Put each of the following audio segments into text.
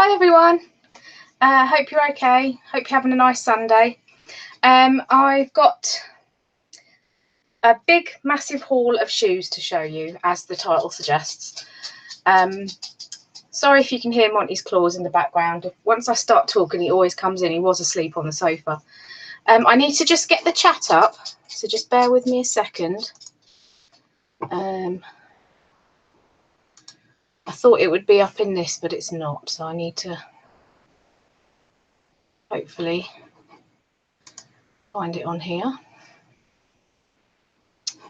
Hi everyone, hope you're okay, hope you're having a nice Sunday. I've got a big massive haul of shoes to show you, as the title suggests. Sorry if you can hear Monty's claws in the background. Once I start talking he always comes in. He was asleep on the sofa. I need to just get the chat up, so just bear with me a second. I thought it would be up in this, but it's not, so I need to hopefully find it on here.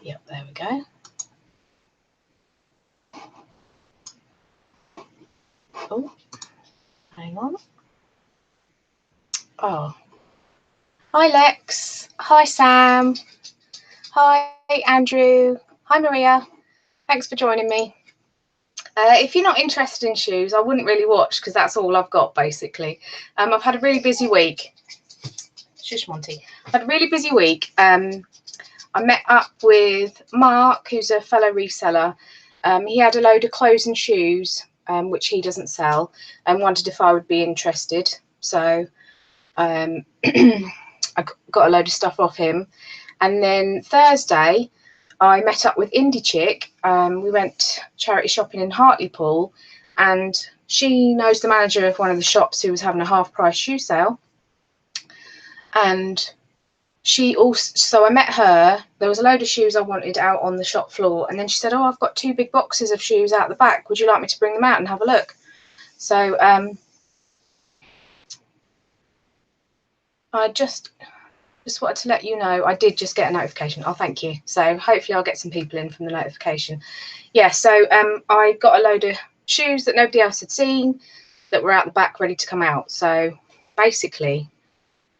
Yep, there we go. Oh, hang on. Oh, hi Lex, hi Sam, hi Andrew, hi Maria. Thanks for joining me. If you're not interested in shoes, I wouldn't really watch, because that's all I've got basically. I've had a really busy week. Shush, Monty. I've had a really busy week. I met up with Mark, who's a fellow reseller. He had a load of clothes and shoes, which he doesn't sell, and wondered if I would be interested. So I got a load of stuff off him. And then Thursday, I met up with Indie Chick. We went charity shopping in Hartlepool, and she knows the manager of one of the shops who was having a half price shoe sale. And she also, so I met her. There was a load of shoes I wanted out on the shop floor, and then she said, "Oh, I've got 2 big boxes of shoes out the back. Would you like me to bring them out and have a look?" So I just wanted to let you know I did just get a notification. Oh, thank you. So hopefully I'll get some people in from the notification. Yeah, so I got a load of shoes that nobody else had seen that were out the back ready to come out. So basically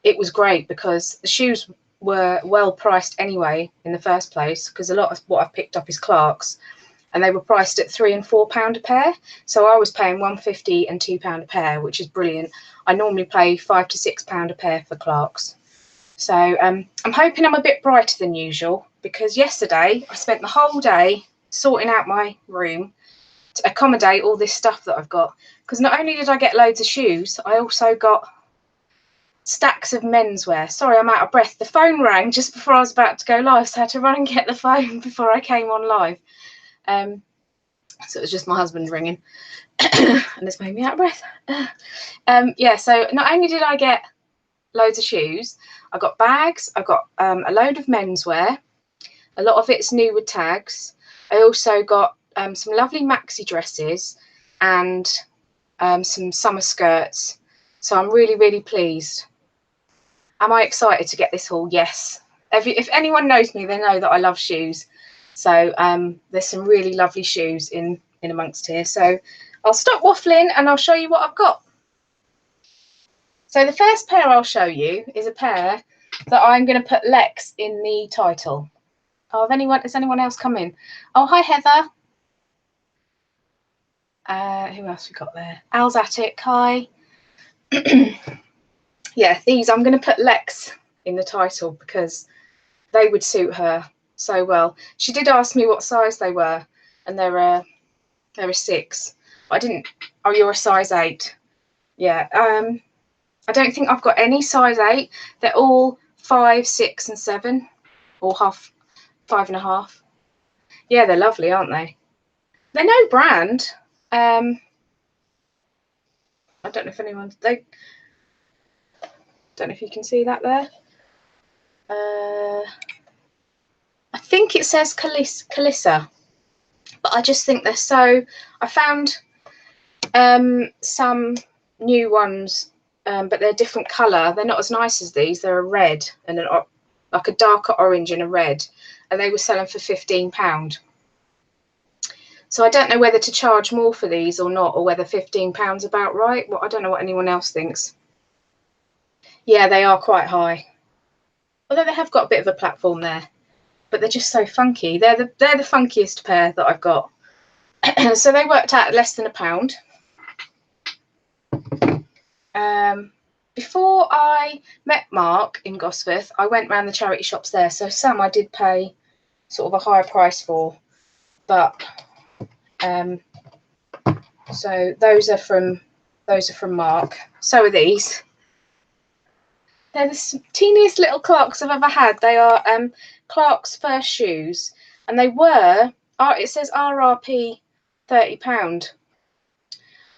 it was great because the shoes were well priced anyway in the first place, because a lot of what I've picked up is Clarks, and they were priced at £3 and £4 a pair. So I was paying £1.50 and £2 a pair, which is brilliant. I normally pay £5 to £6 a pair for Clarks. So I'm hoping I'm a bit brighter than usual, because yesterday I spent the whole day sorting out my room to accommodate all this stuff that I've got. Because not only did I get loads of shoes, I also got stacks of menswear. Sorry, I'm out of breath. The phone rang just before I was about to go live, so I had to run and get the phone before I came on live. So it was just my husband ringing and it's made me out of breath. Yeah, so not only did I get loads of shoes, I got bags, I got a load of menswear. A lot of it's new with tags. I also got some lovely maxi dresses and some summer skirts. So I'm really, really pleased. Am I excited to get this haul? Yes. If anyone knows me, they know that I love shoes. So there's some really lovely shoes in amongst here. So I'll stop waffling and I'll show you what I've got. So the first pair I'll show you is a pair that I'm going to put Lex in the title. Oh, has anyone else come in? Oh, hi Heather. Who else we got there? Al's Attic, hi. Yeah, these I'm going to put Lex in the title because they would suit her so well. She did ask me what size they were, and they're a 6. I didn't. Oh, you're a size 8. Yeah. I don't think I've got any size 8. They're all 5, 6, and 7, or 5.5. Yeah, they're lovely, aren't they? They're no brand. I don't know if anyone's. Don't know if you can see that there. I think it says Calissa, but I just think they're so. I found some new ones, but they're different colour. They're not as nice as these. They're a red and like a darker orange and a red, and they were selling for £15. So I don't know whether to charge more for these or not, or whether £15 about right. Well, I don't know what anyone else thinks. Yeah, they are quite high, although they have got a bit of a platform there. But they're just so funky. They're the funkiest pair that I've got. So they worked out less than £1. Before I met Mark in Gosforth, I went round the charity shops there. So some I did pay sort of a higher price for, but so those are from Those are from Mark. So are these. They're the teeniest little Clarks I've ever had. They are Clarks First shoes, and they were, it says RRP £30.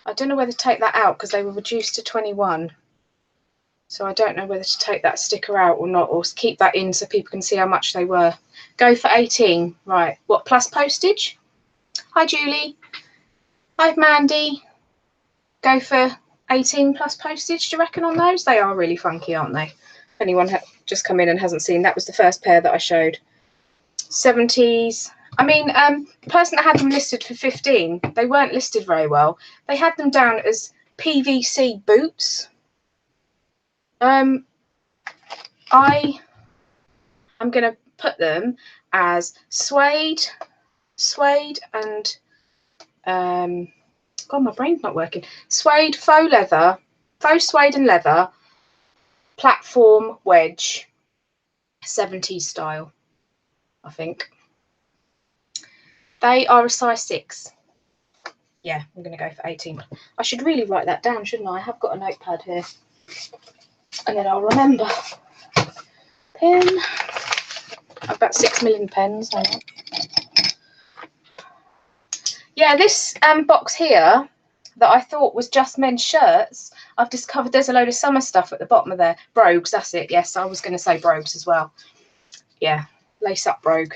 I don't know whether to take that out because they were reduced to 21. So I don't know whether to take that sticker out or not, or keep that in so people can see how much they were. Go for 18. Right. What, plus postage? Hi, Julie. Hi, Mandy. Go for 18 plus postage, do you reckon, on those? They are really funky, aren't they? If anyone just come in and hasn't seen, that was the first pair that I showed. 70s. I mean, the person that had them listed for 15, they weren't listed very well. They had them down as PVC boots. I am going to put them as suede and God, my brain's not working. Suede, faux leather, faux suede and leather, platform wedge, 70s style, I think. They are a size 6. Yeah, I'm going to go for 18. I should really write that down, shouldn't I? I have got a notepad here. And then I'll remember. Pen. I've got 6 million pens. Yeah, this box here that I thought was just men's shirts, I've discovered there's a load of summer stuff at the bottom of there. Brogues, that's it. Yes, I was going to say brogues as well. Yeah, lace up brogue.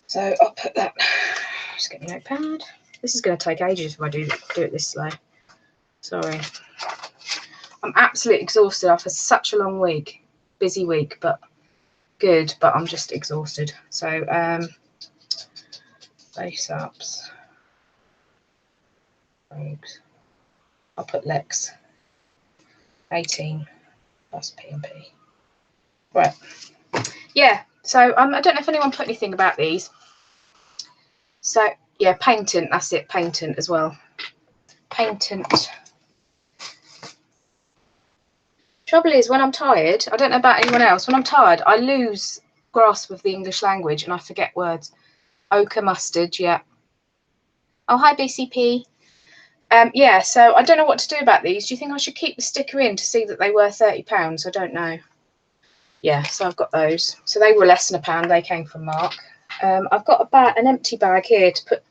So I'll put that. Just get my notepad. This is going to take ages if I do it this slow. Sorry. I'm absolutely exhausted. I've had such a long week. Busy week, but good. But I'm just exhausted. So, lace ups. Brogues. I'll put Lex. 18 plus P&P. Right. Yeah. So I don't know if anyone put anything about these. So yeah, patent. That's it. Patent as well. Patent. Trouble is, when I'm tired, I don't know about anyone else. When I'm tired, I lose grasp of the English language and I forget words. Ochre mustard. Yeah. Oh, hi BCP. Yeah, so I don't know what to do about these. Do you think I should keep the sticker in to see that they were £30? I don't know. Yeah, so I've got those. So they were less than £1. They came from Mark. I've got an empty bag here to put.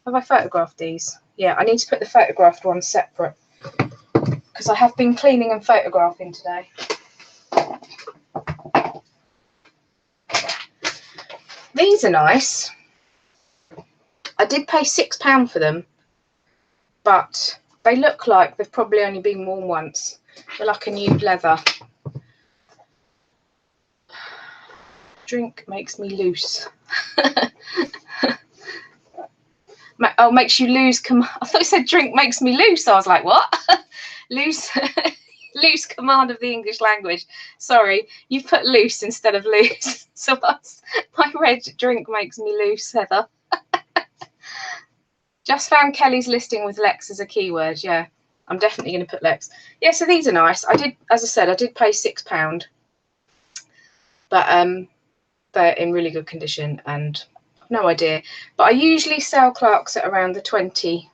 Have I photographed these? Yeah, I need to put the photographed ones separate because I have been cleaning and photographing today. These are nice. I did pay £6 for them, but they look like they've probably only been worn once. They're like a nude leather. Drink makes me loose. Oh, makes you lose. I thought it said drink makes me loose. I was like, what? Loose command of the English language. Sorry, you put loose instead of loose. So I read drink makes me loose, Heather. Just found Kelly's listing with Lex as a keyword. Yeah, I'm definitely going to put Lex. Yeah, so these are nice. I did, as I said, I did pay £6, but they're in really good condition and no idea. But I usually sell Clarks at around the 20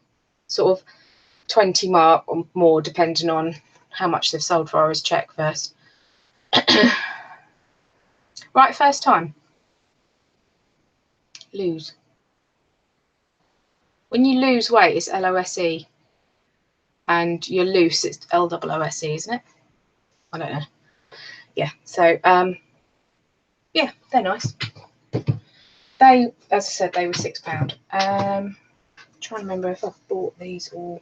mark or more, depending on how much they've sold for. I always check first. Right, first time. Lose. When you lose weight, it's LOSE, and you're loose, it's LOOSE, isn't it? I don't know. Yeah. So yeah, they're nice. They, as I said, they were £6. Trying to remember if I've bought these or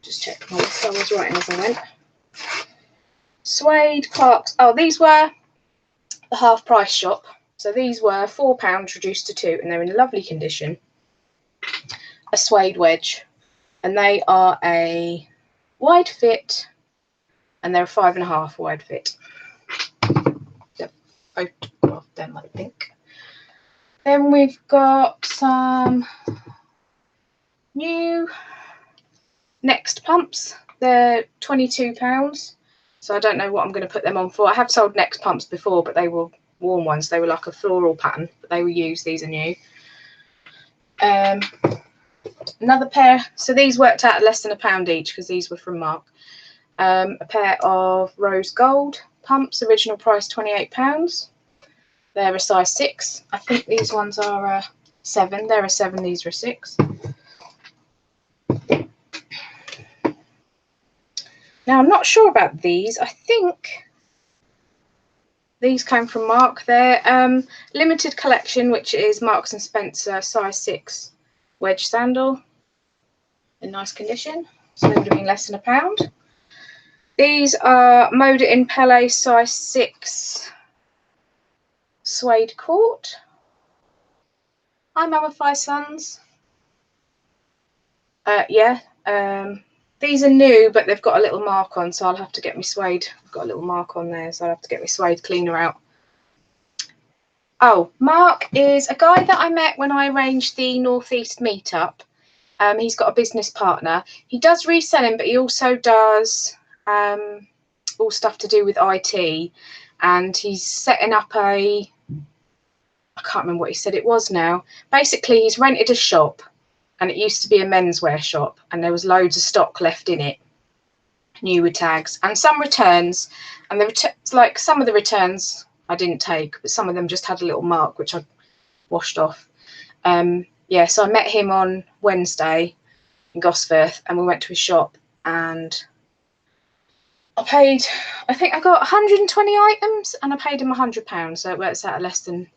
just check my list. I was writing as I went. Suede Clarks. Oh, these were the half price shop. So these were £4 reduced to £2, and they're in lovely condition. A suede wedge, and they are a wide fit, and they're a 5.5 wide fit. Yep. Photograph them, I think. Then we've got some new Next pumps. They're £22. So I don't know what I'm going to put them on for. I have sold Next pumps before, but they were worn ones. They were like a floral pattern, but they were used. These are new. Another pair, so these worked out at less than £1 each because these were from Mark. A pair of rose gold pumps, original price £28. They're a size 6. I think these ones are a 7. They're a 7, these are a 6. Now, I'm not sure about these. I think these came from Mark. They're limited collection, which is Marks and Spencer size 6 wedge sandal in nice condition. So they would have been less than £1. These are Moda in Pele size 6 suede court. Hi, Mummify Sons. Yeah. These are new, but they've got a little mark on, so I'll have to get my suede. I've got a little mark on there, so I'll have to get my suede cleaner out. Oh, Mark is a guy that I met when I arranged the Northeast meetup. He's got a business partner. He does reselling, but he also does all stuff to do with IT. And he's setting up a, I can't remember what he said it was now. Basically, he's rented a shop, and it used to be a menswear shop, and there was loads of stock left in it, new with tags, and some returns. And like some of the returns I didn't take, but some of them just had a little mark, which I washed off. Yeah, so I met him on Wednesday in Gosforth, and we went to his shop, and I paid, I think I got 120 items, and I paid him £100, so it works out at less than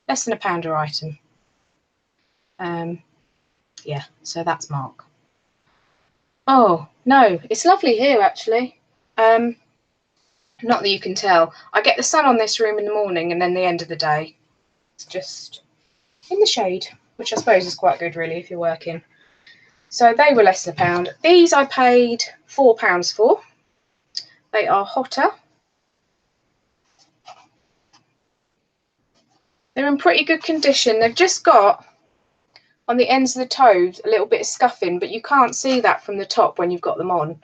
£1 an item. Yeah, so that's Mark. Oh no, it's lovely here actually. Not that you can tell. I get the sun on this room in the morning, and then the end of the day it's just in the shade, which I suppose is quite good really if you're working. So they were less than £1. These I paid £4 for. They are hotter. They're in pretty good condition. They've just got on the ends of the toes a little bit of scuffing, but you can't see that from the top when you've got them on.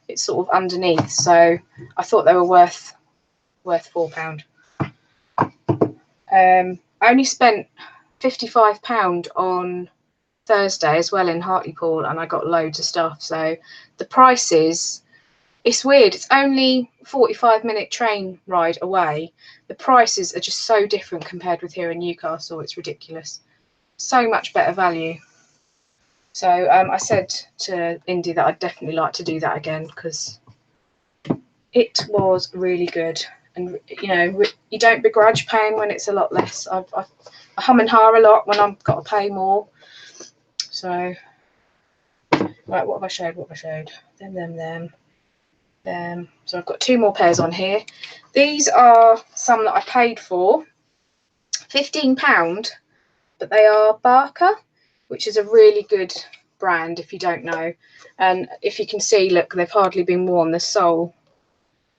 It's sort of underneath, so I thought they were worth £4. I only spent £55 on Thursday as well in Hartlepool, and I got loads of stuff. So the prices, it's weird. It's only a 45-minute train ride away. The prices are just so different compared with here in Newcastle. It's ridiculous. So much better value. So I said to Indy that I'd definitely like to do that again because it was really good. And, you know, you don't begrudge paying when it's a lot less. I hum and ha a lot when I've got to pay more. So, right, what have I showed? Them. So I've got 2 more pairs on here. These are some that I paid for £15, but they are Barker, which is a really good brand if you don't know. And if you can see, look, they've hardly been worn. The sole,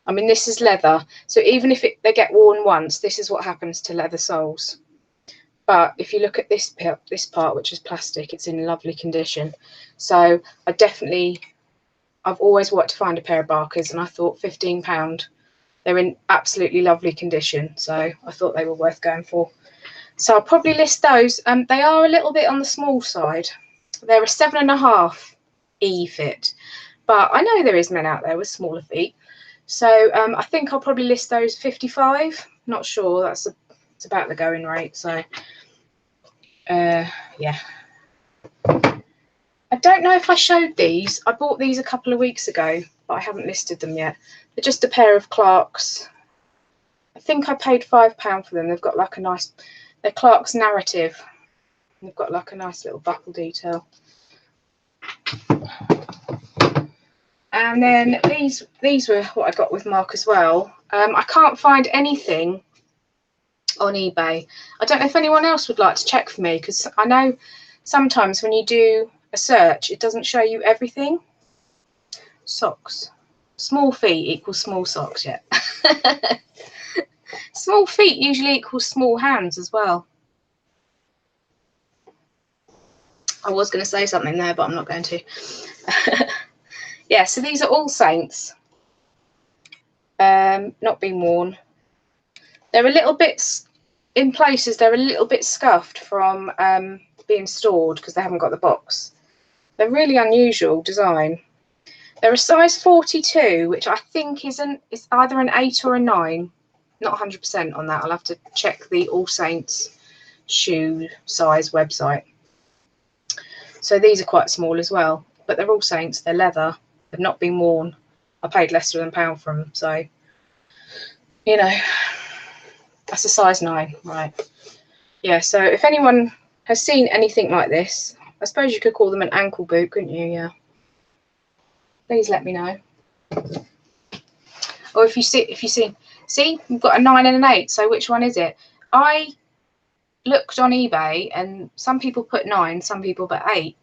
I mean, this is leather, so even if they get worn once, this is what happens to leather soles. But if you look at this part, which is plastic, it's in lovely condition. So I've always wanted to find a pair of Barkers, and I thought £15. They're in absolutely lovely condition, so I thought they were worth going for. So I'll probably list those. They are a little bit on the small side. They're a 7.5 E fit, but I know there is men out there with smaller feet. So I think I'll probably list those 55. Not sure. It's about the going rate. So yeah. I don't know if I showed these. I bought these a couple of weeks ago, but I haven't listed them yet. They're just a pair of Clarks. I think I paid £5 for them. They've got like a nice, they're Clarks Narrative. They've got like a nice little buckle detail. And then these were what I got with Mark as well. I can't find anything on eBay. I don't know if anyone else would like to check for me, because I know sometimes when you do a search, it doesn't show you everything. Socks. Small feet equals small socks, yeah. Small feet usually equals small hands as well. I was going to say something there, but I'm not going to. Yeah, so these are All Saints. Not been worn. They're a little bit, in places, they're a little bit scuffed from being stored because they haven't got the box. They're really unusual design. They're a size 42, which I think is either an 8 or a 9. Not 100% on that. I'll have to check the All Saints shoe size website. So these are quite small as well, but they're All Saints. They're leather. They've not been worn. I paid less than £1 for them, so you know, that's a size 9, right? Yeah. So if anyone has seen anything like this, I suppose you could call them an ankle boot, couldn't you? Yeah. Please let me know. Or if you see, we've got a 9 and an 8. So which one is it? I looked on eBay and some people put 9, some people put 8.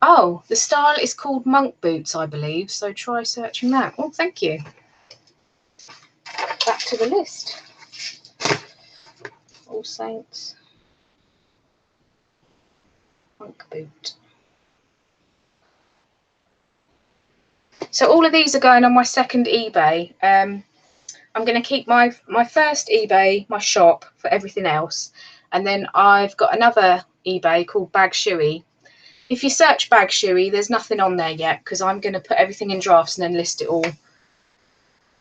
Oh, the style is called monk boots, I believe. So try searching that. Oh, thank you. Back to the list. All Saints monk boot. So all of these are going on my second eBay. I'm going to keep my first eBay, my shop, for everything else. And then I've got another eBay called Bag Shoey. If you search Bag Shoey, there's nothing on there yet because I'm going to put everything in drafts and then list it all.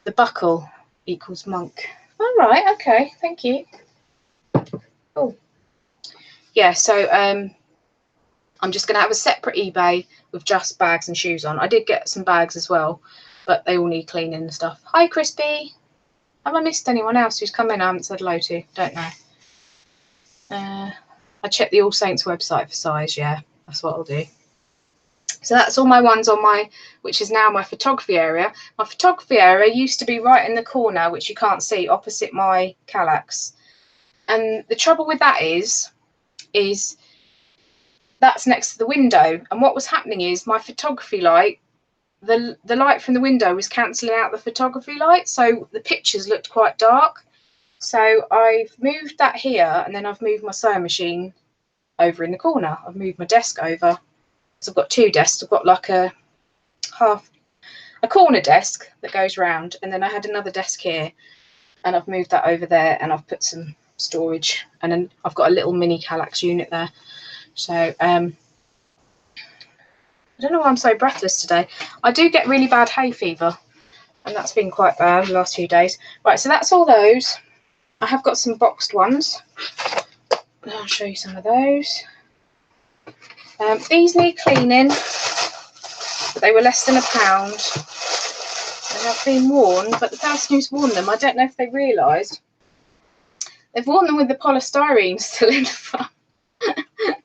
The buckle equals monk. All right, okay, thank you. Oh, yeah, so I'm just going to have a separate eBay with just bags and shoes on. I did get some bags as well, but they all need cleaning and stuff. Hi, Crispy. Have I missed anyone else who's come in I haven't said hello to? Don't know. I checked the All Saints website for size. Yeah, that's what I'll do. So that's all my ones on my, which is now my photography area. My photography area used to be right in the corner, which you can't see, opposite my Kallax. And the trouble with that is that's next to the window. And what was happening is my photography light, the light from the window was cancelling out the photography light. So the pictures looked quite dark. So I've moved that here, and then I've moved my sewing machine over in the corner. I've moved my desk over. So I've got 2 desks. I've got like a corner desk that goes round, and then I had another desk here, and I've moved that over there, and I've put some storage, and then I've got a little mini Kallax unit there. So I don't know why I'm so breathless today. I do get really bad hay fever, and that's been quite bad the last few days. Right, so that's all those. I have got some boxed ones. I'll show you some of those. These need cleaning, but they were less than £1. They have been worn, but the person who's worn them, I don't know if they realised, they've worn them with the polystyrene still in the front,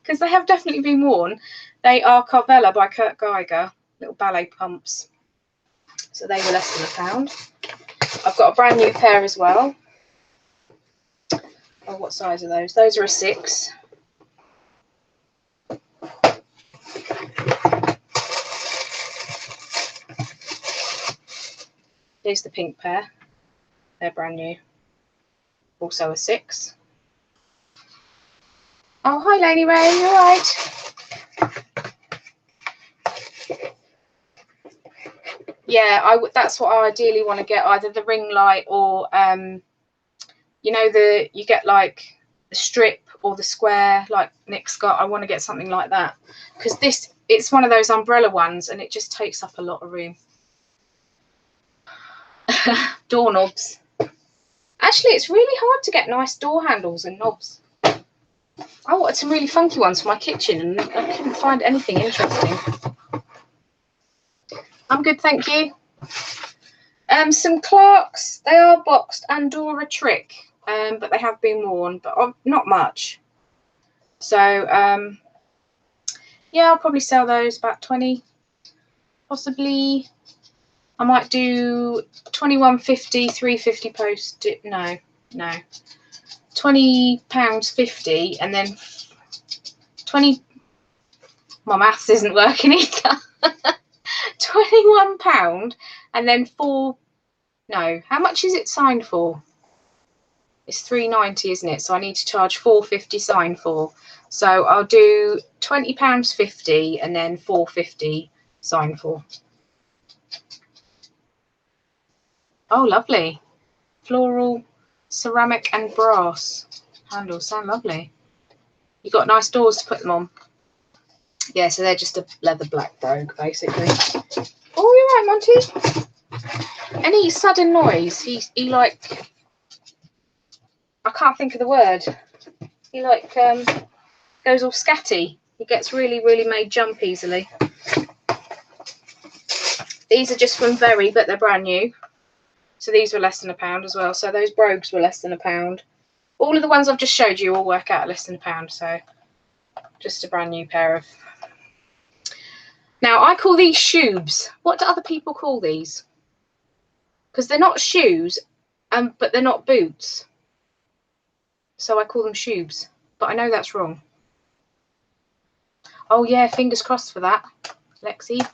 because they have definitely been worn. They are Carvela by Kurt Geiger, little ballet pumps. So they were less than £1. I've got a brand new pair as well. Oh, what size are those? Those are a 6. Here's the pink pair. They're brand new. Also a 6. Oh, hi, Lady Ray. You all right? Yeah, that's what I ideally want to get, either the ring light or, you know, you get like the strip or the square like Nick's got. I want to get something like that because it's one of those umbrella ones and it just takes up a lot of room. Door knobs. Actually, it's really hard to get nice door handles and knobs. I wanted some really funky ones for my kitchen and I couldn't find anything interesting. I'm good, thank you. Some Clarks. They are boxed Andorra Trick, but they have been worn, but not much. So yeah, I'll probably sell those about 20, possibly. I might do 21.50, 3.50 post. No, £20.50, and then 20. My maths isn't working either. £21, and then 4. No, how much is it signed for? It's £3.90, isn't it? So I need to charge £4.50 sign for. So I'll do £20.50 and then £4.50 sign for. Oh, lovely. Floral, ceramic and brass handles sound lovely. You got nice doors to put them on. Yeah, so they're just a leather black brogue, basically. Oh, you're right, Monty. Any sudden noise, he like, I can't think of the word. He like goes all scatty. He gets really, really made jump easily. These are just from Very, but they're brand new. So these were less than £1 as well. So those brogues were less than £1. All of the ones I've just showed you all work out less than £1. So just a brand new pair of. Now I call these shoes. What do other people call these? Because they're not shoes, but they're not boots. So I call them shoes. But I know that's wrong. Oh yeah, fingers crossed for that, Lexi.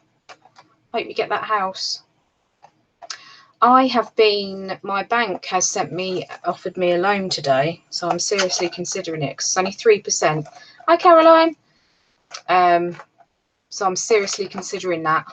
Hope you get that house. My bank has offered me a loan today, so I'm seriously considering it, because it's only 3%. Hi, Caroline. So I'm seriously considering that,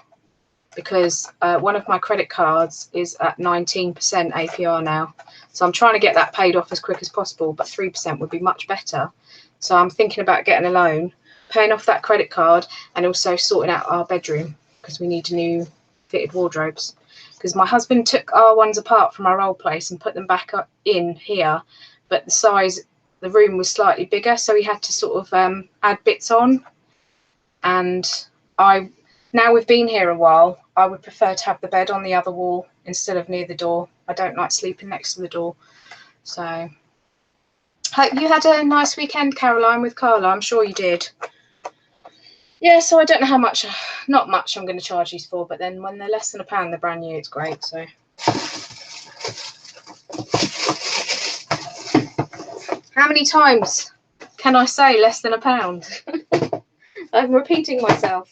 because one of my credit cards is at 19% APR now. So I'm trying to get that paid off as quick as possible, but 3% would be much better. So I'm thinking about getting a loan, paying off that credit card, and also sorting out our bedroom, because we need new fitted wardrobes. Because my husband took our ones apart from our old place and put them back up in here, but the room was slightly bigger, so he had to sort of add bits on. And now we've been here a while, I would prefer to have the bed on the other wall instead of near the door. I don't like sleeping next to the door. So hope you had a nice weekend, Caroline, with Carla. I'm sure you did. Yeah, so I don't know how much, not much I'm going to charge these for, but then when they're less than £1, they're brand new, it's great. So how many times can I say less than £1? I'm repeating myself.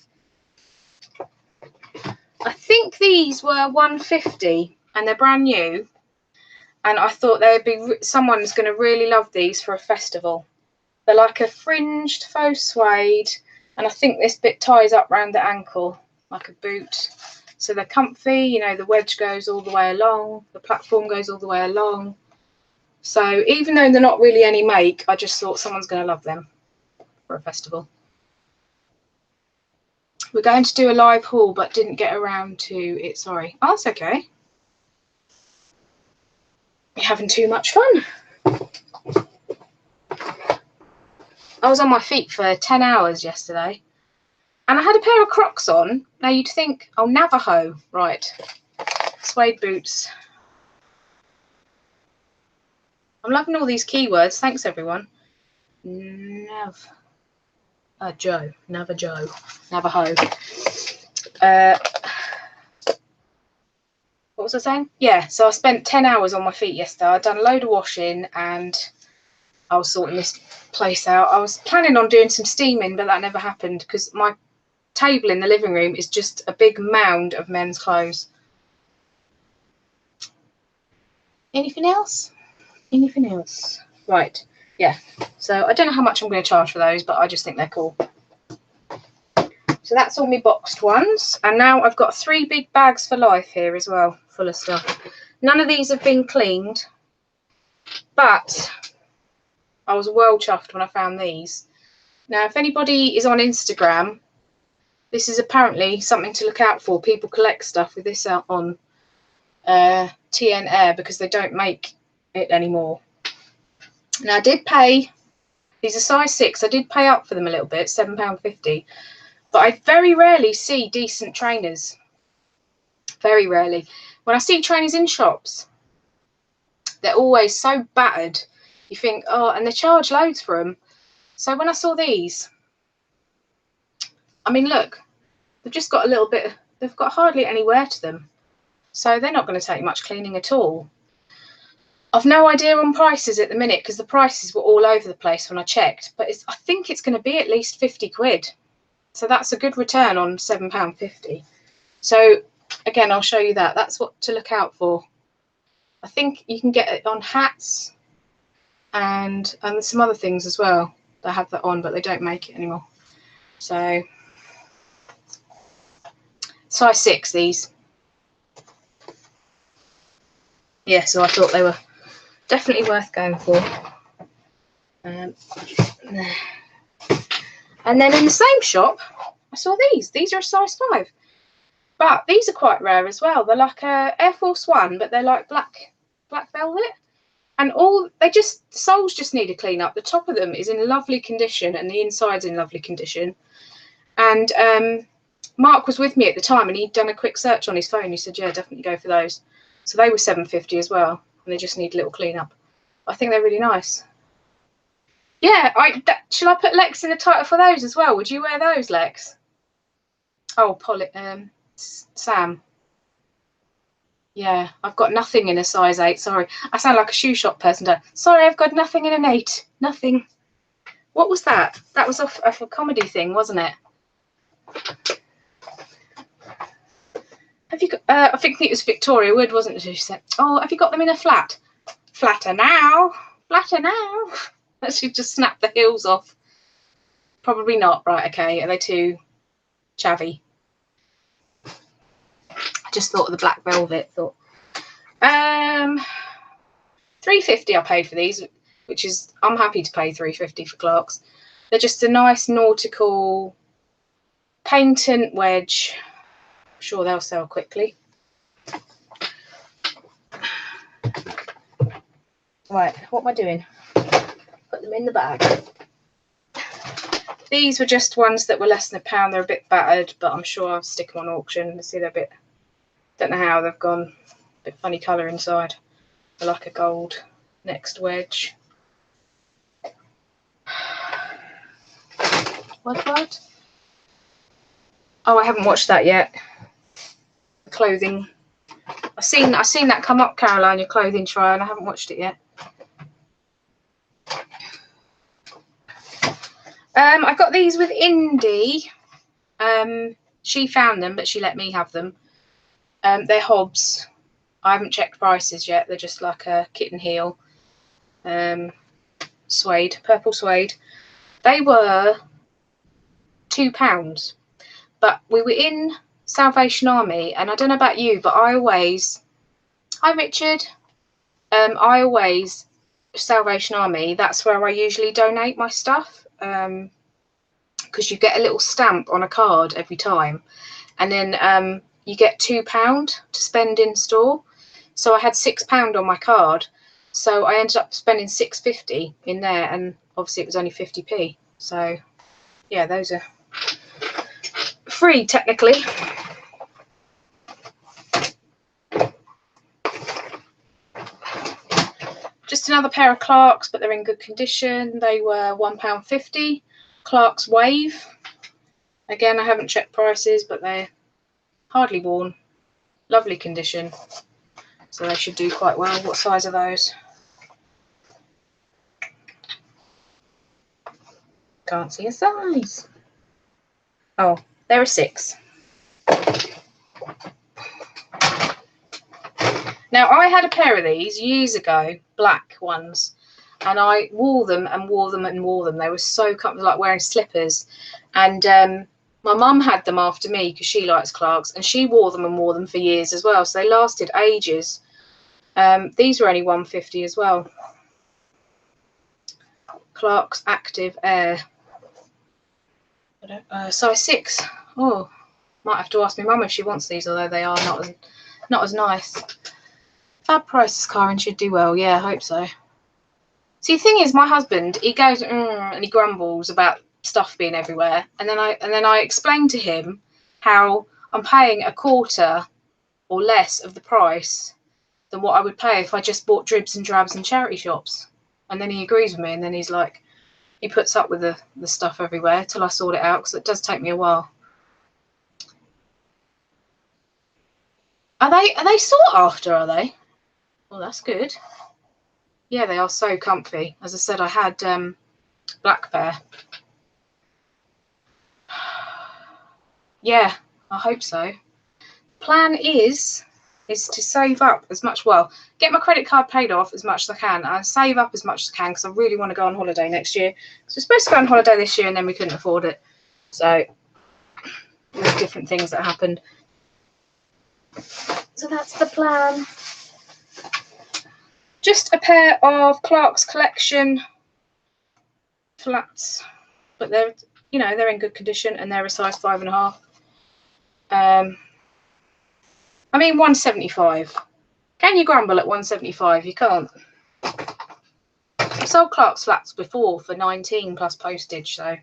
I think these were £1.50 and they're brand new, and I thought someone's going to really love these for a festival. They're like a fringed faux suede, and I think this bit ties up around the ankle like a boot. So they're comfy, you know, the wedge goes all the way along, the platform goes all the way along. So even though they're not really any make, I just thought someone's going to love them for a festival. We're going to do a live haul, but didn't get around to it, sorry. Oh, that's okay. You're having too much fun. I was on my feet for 10 hours yesterday, and I had a pair of Crocs on. Now you'd think, oh, Navajo, right. Suede boots. I'm loving all these keywords. Thanks, everyone. Navajo. What was I saying? Yeah, so I spent 10 hours on my feet yesterday. I'd done a load of washing and I was sorting this place out. I was planning on doing some steaming, but that never happened because my table in the living room is just a big mound of men's clothes. Anything else? Anything else? Right, yeah. So I don't know how much I'm going to charge for those, but I just think they're cool. So that's all my boxed ones. And now I've got 3 big bags for life here as well, full of stuff. None of these have been cleaned, but I was well chuffed when I found these. Now, if anybody is on Instagram, this is apparently something to look out for. People collect stuff with this out on TN Air because they don't make it anymore. Now, I did pay, these are size 6, I did pay up for them a little bit, £7.50. But I very rarely see decent trainers. Very rarely. When I see trainers in shops, they're always so battered. You think, oh, and they charge loads for them. So when I saw these, I mean, look, they've just got a little bit, they've got hardly any wear to them. So they're not going to take much cleaning at all. I've no idea on prices at the minute because the prices were all over the place when I checked. But I think it's going to be at least 50 quid. So that's a good return on £7.50. So again, I'll show you that. That's what to look out for. I think you can get it on hats and some other things as well. They have that on, but they don't make it anymore. So size 6, these. Yeah, so I thought they were definitely worth going for. And then in the same shop, I saw these. These are a size 5. But these are quite rare as well. They're like a Air Force One, but they're like black velvet. And the soles just need a clean up. The top of them is in lovely condition and the inside's in lovely condition. And Mark was with me at the time and he'd done a quick search on his phone. He said, yeah, definitely go for those. So they were £7.50 as well. And they just need a little clean up. I think they're really nice. Yeah, shall I put Lex in the title for those as well? Would you wear those, Lex? Oh, Sam. Yeah, I've got nothing in a size 8. Sorry, I sound like a shoe shop person. Sorry, I've got nothing in an 8. Nothing. What was that? That was off a comedy thing, wasn't it? Have you got? I think it was Victoria Wood, wasn't it? Who said, "Oh, have you got them in a flat? Flatter now, flatter now." She just snapped the heels off. Probably not. Right? Okay. Are they too chavvy? I just thought of the black velvet. Thought. £3.50 I paid for these, which is I'm happy to pay £3.50 for Clarks. They're just a nice nautical patent wedge. I'm sure they'll sell quickly. Right, what am I doing? Put them in the bag. These were just ones that were less than £1. They're a bit battered, but I'm sure I'll stick them on auction. See, they're a bit, don't know how they've gone, a bit funny colour inside. They're like a gold next wedge. What? Oh, I haven't watched that yet. The clothing. I've seen that come up, Caroline, your clothing trial. I haven't watched it yet. I got these with Indy. She found them, but she let me have them. They're Hobbs. I haven't checked prices yet. They're just like a kitten heel. Suede, purple suede. They were £2. But we were in Salvation Army, and I don't know about you, but hi Richard. Salvation Army, that's where I usually donate my stuff, because you get a little stamp on a card every time, and then you get £2 to spend in store. So I had £6 on my card, so I ended up spending £6.50 in there, and obviously it was only 50p. So yeah, those are free technically. Just another pair of Clarks, but they're in good condition. They were £1.50. Clarks Wave. Again, I haven't checked prices, but they're hardly worn. Lovely condition. So they should do quite well. What size are those? Can't see a size. Oh, they're a 6. Now, I had a pair of these years ago, black ones, and I wore them and wore them and wore them. They were so comfortable, like wearing slippers. And my mum had them after me because she likes Clarks, and she wore them and wore them for years as well. So they lasted ages. These were only £1.50 as well. Clarks Active Air. Size 6. Oh, might have to ask my mum if she wants these, although they are not as nice. Fab prices, Karen, should do well. Yeah, I hope so. See, the thing is, my husband, he goes and he grumbles about stuff being everywhere, and then I explain to him how I'm paying a quarter or less of the price than what I would pay if I just bought dribs and drabs in charity shops. And then he agrees with me, and then he's like, he puts up with the stuff everywhere till I sort it out, because it does take me a while. Are they sought after, are they? Well, that's good. Yeah, they are so comfy. As I said, I had black pair. Yeah, I hope so. Plan is to save up as much, well, get my credit card paid off as much as I can, and save up as much as I can, because I really want to go on holiday next year. So we're supposed to go on holiday this year, and then we couldn't afford it. So there's different things that happened. So that's the plan. Just a pair of Clarks Collection flats, but they're you know, they're in good condition and they're a size 5.5. I mean, 175. Can you grumble at 175? You can't. I've sold Clarks flats before for 19 plus postage, so,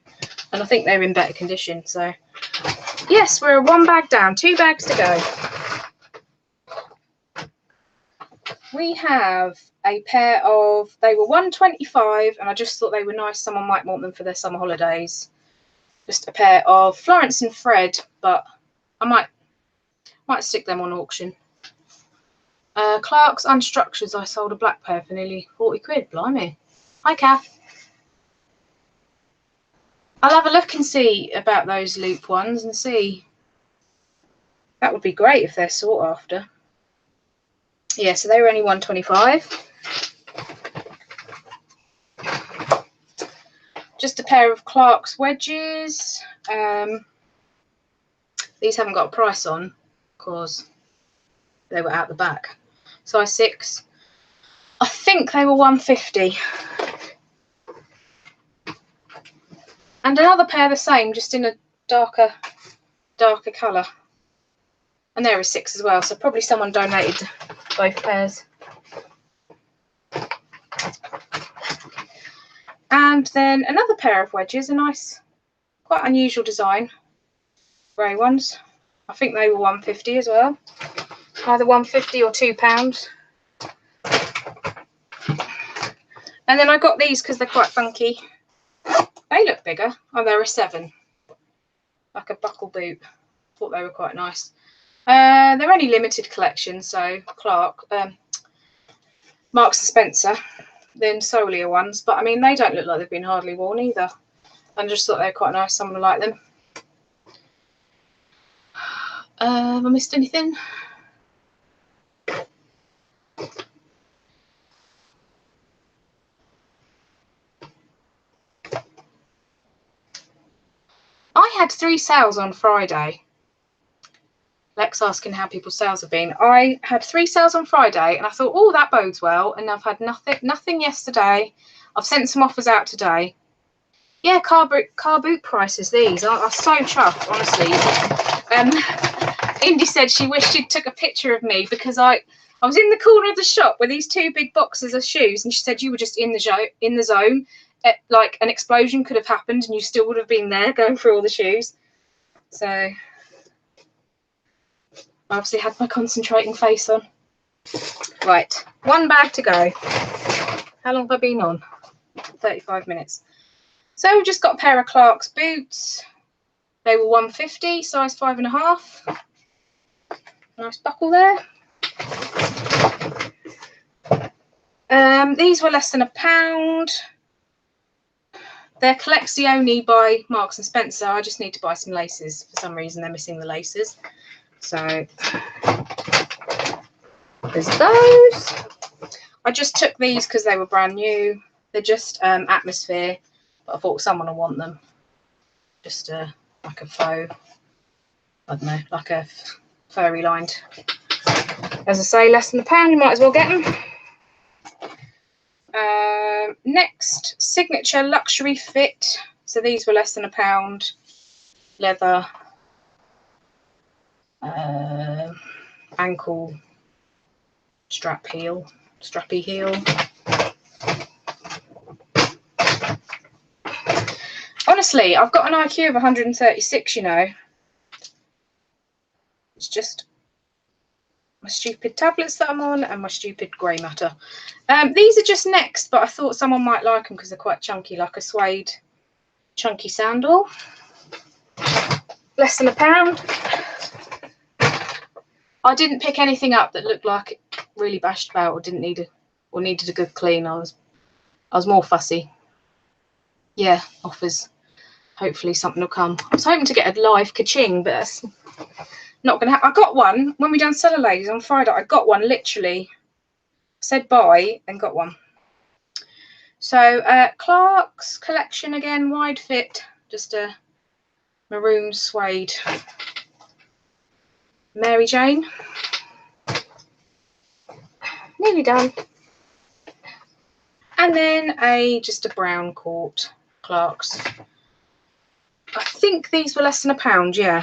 and I think they're in better condition. So yes, we're 1 bag down, 2 bags to go. We have a pair of, they were 125, and I just thought they were nice. Someone might want them for their summer holidays. Just a pair of Florence and Fred, but I might stick them on auction. Clarks Unstructures, I sold a black pair for nearly 40 quid, blimey. Hi, Kath. I'll have a look and see about those loop ones and see. That would be great if they're sought after. Yeah, so they were only 125. Just a pair of Clarks wedges. These haven't got a price on because they were out the back. Size 6. I think they were 150. And another pair the same, just in a darker colour. And there is 6 as well, so probably someone donated both pairs. And then another pair of wedges, a nice, quite unusual design. Grey ones. I think they were 150 as well. Either 150 or £2. And then I got these because they're quite funky. They look bigger. Oh, they're a 7. Like a buckle boot. Thought they were quite nice. They're only limited collection, so Marks and Spencer, then Solia ones. But I mean, they don't look like they've been hardly worn either. I just thought they were quite nice. Someone would like them. Have I missed anything? I had 3 sales on Friday. Lex asking how people's sales have been. I had 3 sales on Friday and I thought, oh, that bodes well. And I've had nothing yesterday. I've sent some offers out today. Yeah, car boot prices, these are so chuffed, honestly. Indy said she wished she'd took a picture of me because I was in the corner of the shop with these 2 big boxes of shoes, and she said you were just in the zone. Like an explosion could have happened and you still would have been there going through all the shoes. So I obviously had my concentrating face on. Right, 1 bag to go. How long have I been on? 35 minutes. So we've just got a pair of Clarks boots. They were 150, size 5.5. Nice buckle there. These were less than £1. They're Collezioni by Marks and Spencer. I just need to buy some laces. For some reason, they're missing the laces. So there's those. I just took these because they were brand new. They're just Atmosphere, but I thought someone will want them. Just like a faux, I don't know, like a furry lined. As I say, less than £1. You might as well get them. Next, Signature Luxury Fit. So these were less than £1. Leather, ankle strappy heel. Honestly, I've got an IQ of 136, you know. It's just my stupid tablets that I'm on and my stupid grey matter. These are just next, but I thought someone might like them because they're quite chunky, like a suede chunky sandal. Less than £1. I didn't pick anything up that looked like it really bashed about or needed a good clean. I was more fussy. Yeah, offers. Hopefully something will come. I was hoping to get a live ka-ching, but that's not going to happen. I got one when we done Cellar Ladies on Friday. I got one literally. Said bye and got one. So Clarks collection again, wide fit, just a maroon suede Mary Jane. Nearly done. And then just a brown court Clarks. think these were less than £1. Yeah,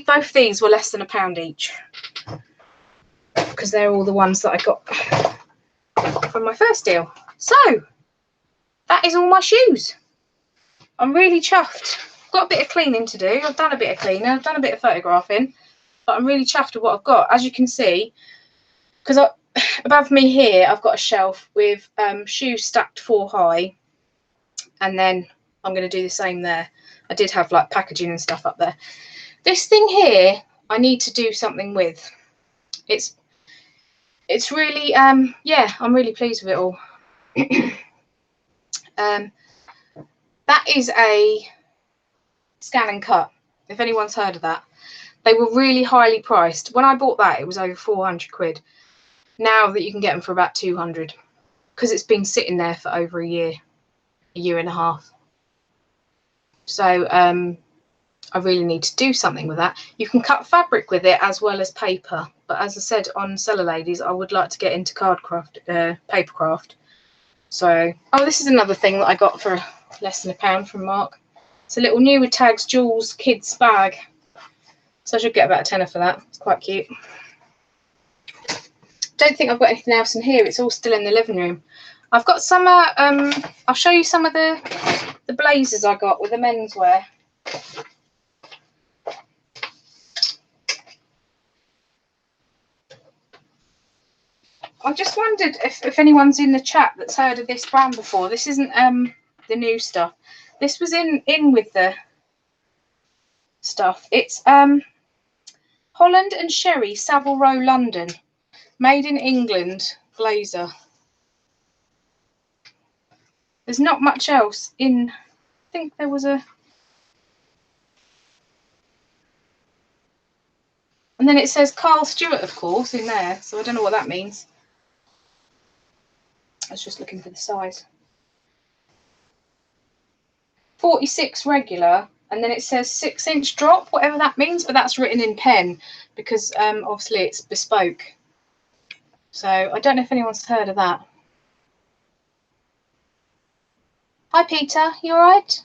both these were less than £1 each, because they're all the ones that I got from my first deal. So that is all my shoes. I'm really chuffed. Got a bit of cleaning to do. I've done a bit of cleaning, I've done a bit of photographing, but I'm really chuffed with what I've got. As you can see, because above me here I've got a shelf with shoes stacked 4 high, and then I'm going to do the same there. I did have like packaging and stuff up there. This thing here I need to do something with. It's really yeah, I'm really pleased with it all. That is a Scan and Cut, if anyone's heard of that. They were really highly priced. When I bought that, it was over 400 quid. Now that you can get them for about 200, because it's been sitting there for over a year and a half. So I really need to do something with that. You can cut fabric with it as well as paper, but as I said on Seller Ladies, I would like to get into card craft, paper craft. So, oh, this is another thing that I got for less than £1 from Mark. It's a little New with Tags Jewels kids bag. So I should get about a tenner for that. It's quite cute. Don't think I've got anything else in here. It's all still in the living room. I've got some, I'll show you some of the blazers I got with the menswear. I just wondered if anyone's in the chat that's heard of this brand before. This isn't the new stuff. This was in with the stuff. It's Holland and Sherry Savile Row London, made in England blazer. There's not much else in. I think there was a, and then it says Carl Stewart, of course, in there, so I don't know what that means. I was just looking for the size. 46 regular, and then it says 6-inch drop, whatever that means, but that's written in pen because obviously it's bespoke. So I don't know if anyone's heard of that. Hi Peter, you all right?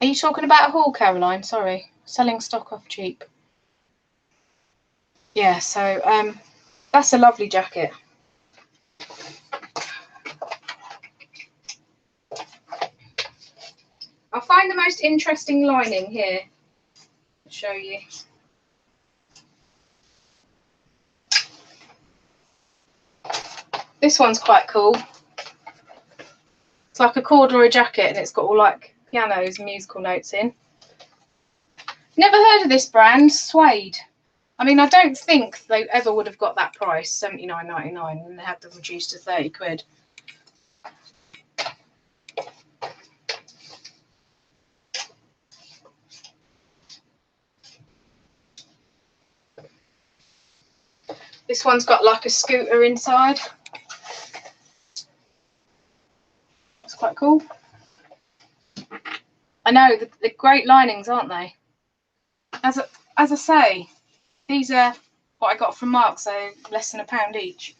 Are you talking about a haul, Caroline? Sorry, selling stock off cheap. Yeah, so that's a lovely jacket. I'll find the most interesting lining here to show you. This one's quite cool. It's like a corduroy jacket and it's got all like pianos and musical notes in. Never heard of this brand, Suede. I mean, I don't think they ever would have got that price, £79.99, and they had them reduced to 30 quid. This one's got like a scooter inside. It's quite cool. I know, the great linings, aren't they? As I say, these are what I got from Mark, so less than £1 each.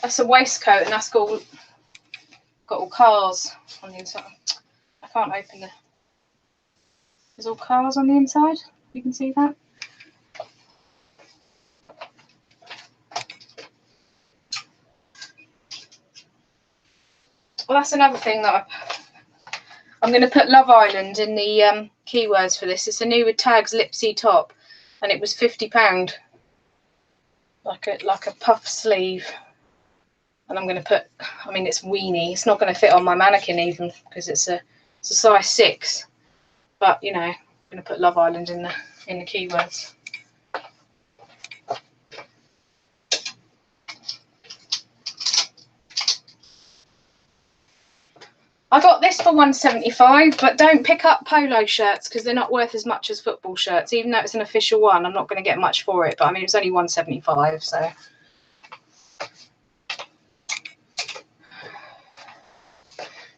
That's a waistcoat, and that's got all cars on the inside. I can't open it. There's all cars on the inside. You can see that. Well, that's another thing that I'm going to put Love Island in the keywords for this. It's a New with Tags Lipsy top, and it was £50, like a puff sleeve. And I'm going to put, I mean, it's weenie. It's not going to fit on my mannequin even because it's a size 6. But you know, I'm going to put Love Island in the keywords. I got this for £1.75, but don't pick up polo shirts because they're not worth as much as football shirts. Even though it's an official one, I'm not going to get much for it. But I mean, it's only £1.75, so.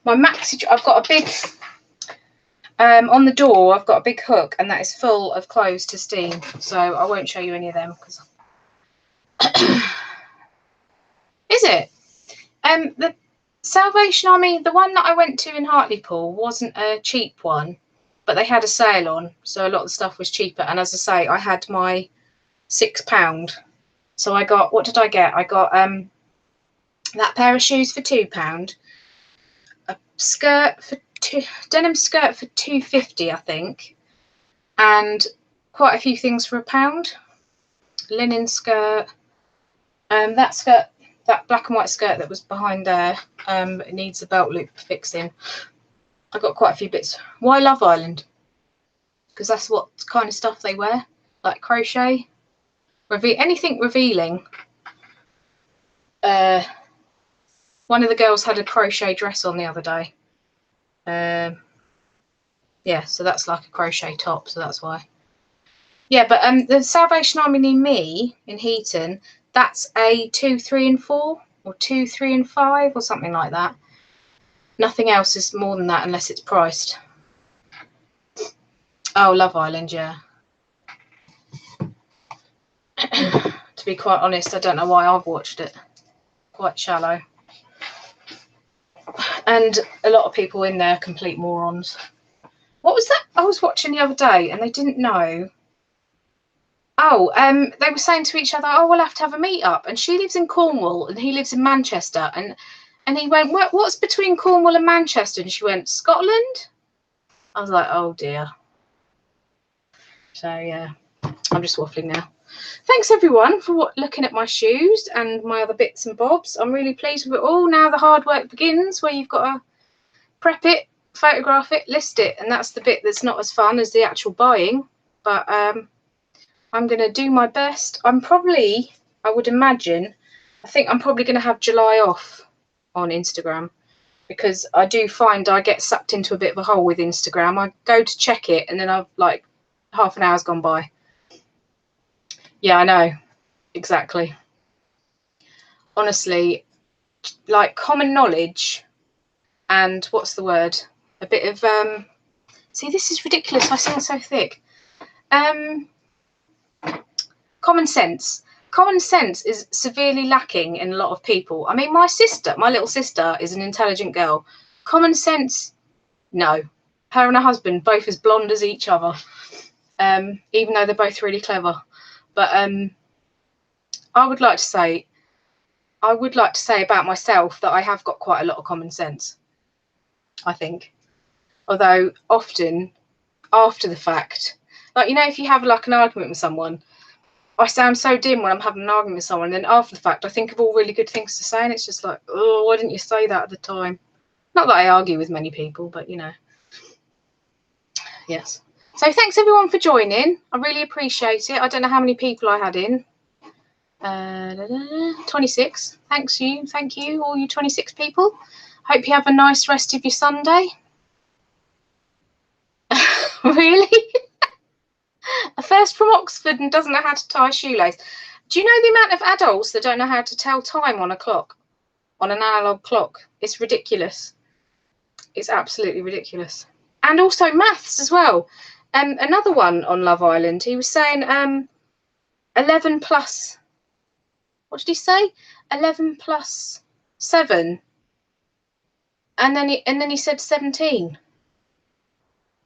My maxi, I've got a big On the door, I've got a big hook, and that is full of clothes to steam. So I won't show you any of them because. Is it? The Salvation Army, the one that I went to in Hartlepool, wasn't a cheap one, but they had a sale on, so a lot of the stuff was cheaper. And as I say, I had my £6. So I got, what did I get? I got that pair of shoes for £2, a skirt for denim skirt for £2.50, I think, and quite a few things for £1. Linen skirt, that skirt, that black and white skirt that was behind there, it needs a belt loop fixing. I got quite a few bits. Why Love Island? Because that's what kind of stuff they wear, like crochet, anything revealing. One of the girls had a crochet dress on the other day. Yeah, so that's like a crochet top, so that's why. Yeah, but the Salvation Army near me in Heaton, that's a 2, 3 and 4, or 2, 3 and 5, or something like that. Nothing else is more than that unless it's priced. Oh, Love Island, yeah. To be quite honest, I don't know why I've watched it. Quite shallow. And a lot of people in there are complete morons. What was that I was watching the other day and they didn't know? Oh, they were saying to each other, oh, we'll have to have a meet up. And she lives in Cornwall and he lives in Manchester. And he went, what's between Cornwall and Manchester? And she went, Scotland? I was like, oh dear. So yeah, I'm just waffling now. Thanks everyone for looking at my shoes and my other bits and bobs. I'm really pleased with it all. Now the hard work begins, where you've got to prep it, photograph it, list it, and that's the bit that's not as fun as the actual buying. But I'm going to do my best. I would imagine, I think I'm probably going to have July off on Instagram, because I do find I get sucked into a bit of a hole with Instagram. I go to check it and then I've like half an hour's gone by. Yeah, I know. Exactly. Honestly, like common knowledge and what's the word? A bit of see, this is ridiculous. I sound so thick. Common sense. Common sense is severely lacking in a lot of people. I mean, my little sister is an intelligent girl. Common sense, no. Her and her husband, both as blonde as each other, even though they're both really clever. But I would like to say about myself that I have got quite a lot of common sense, I think. Although often after the fact, like, you know, if you have like an argument with someone, I sound so dim when I'm having an argument with someone, and then after the fact I think of all really good things to say, and it's just like, oh, why didn't you say that at the time? Not that I argue with many people, but you know. Yes. So thanks everyone for joining. I really appreciate it. I don't know how many people I had in. 26. Thank you, all you 26 people. Hope you have a nice rest of your Sunday. Really? A first from Oxford and doesn't know how to tie a shoelace. Do you know the amount of adults that don't know how to tell time on a clock, on an analog clock? It's ridiculous. It's absolutely ridiculous. And also maths as well. Another one on Love Island, he was saying 11 plus, what did he say? 11 plus 7. And then he said 17.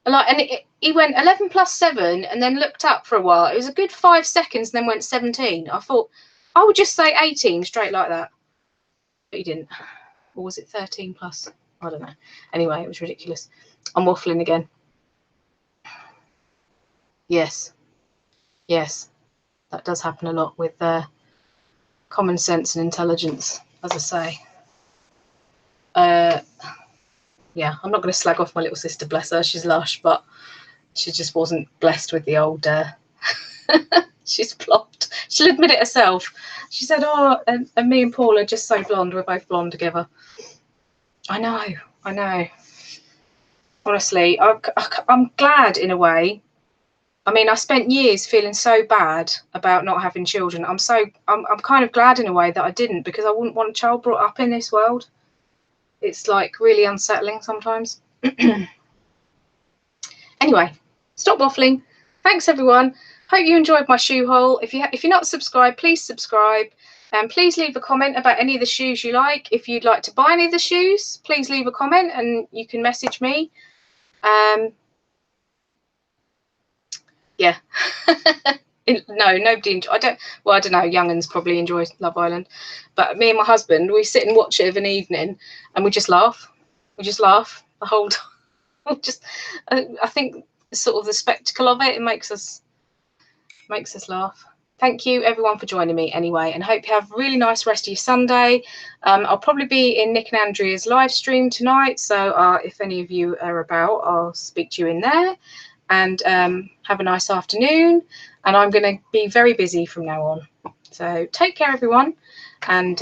Like, and he went 11 plus 7 and then looked up for a while. It was a good 5 seconds and then went 17. I thought I would just say 18 straight like that. But he didn't. Or was it 13 plus? I don't know. Anyway, it was ridiculous. I'm waffling again. Yes. Yes. That does happen a lot with common sense and intelligence, as I say. Yeah, I'm not going to slag off my little sister, bless her. She's lush, but she just wasn't blessed with the old... she's plopped. She'll admit it herself. She said, oh, and me and Paul are just so blonde. We're both blonde together. I know. Honestly, I'm glad in a way. I mean, I spent years feeling so bad about not having children. I'm kind of glad in a way that I didn't, because I wouldn't want a child brought up in this world. It's like really unsettling sometimes. Anyway, stop waffling. Thanks everyone. Hope you enjoyed my shoe haul. If you're not subscribed, please subscribe. And please leave a comment about any of the shoes you like. If you'd like to buy any of the shoes, please leave a comment and you can message me. Yeah. No, nobody. I don't know. Young'uns probably enjoy Love Island, but me and my husband, we sit and watch it of an evening, and we just laugh. We just laugh the whole time. I think sort of the spectacle of it makes us laugh. Thank you everyone for joining me anyway, and hope you have a really nice rest of your Sunday. I'll probably be in Nick and Andrea's live stream tonight, so if any of you are about, I'll speak to you in there. And have a nice afternoon, and I'm going to be very busy from now on. So take care everyone, and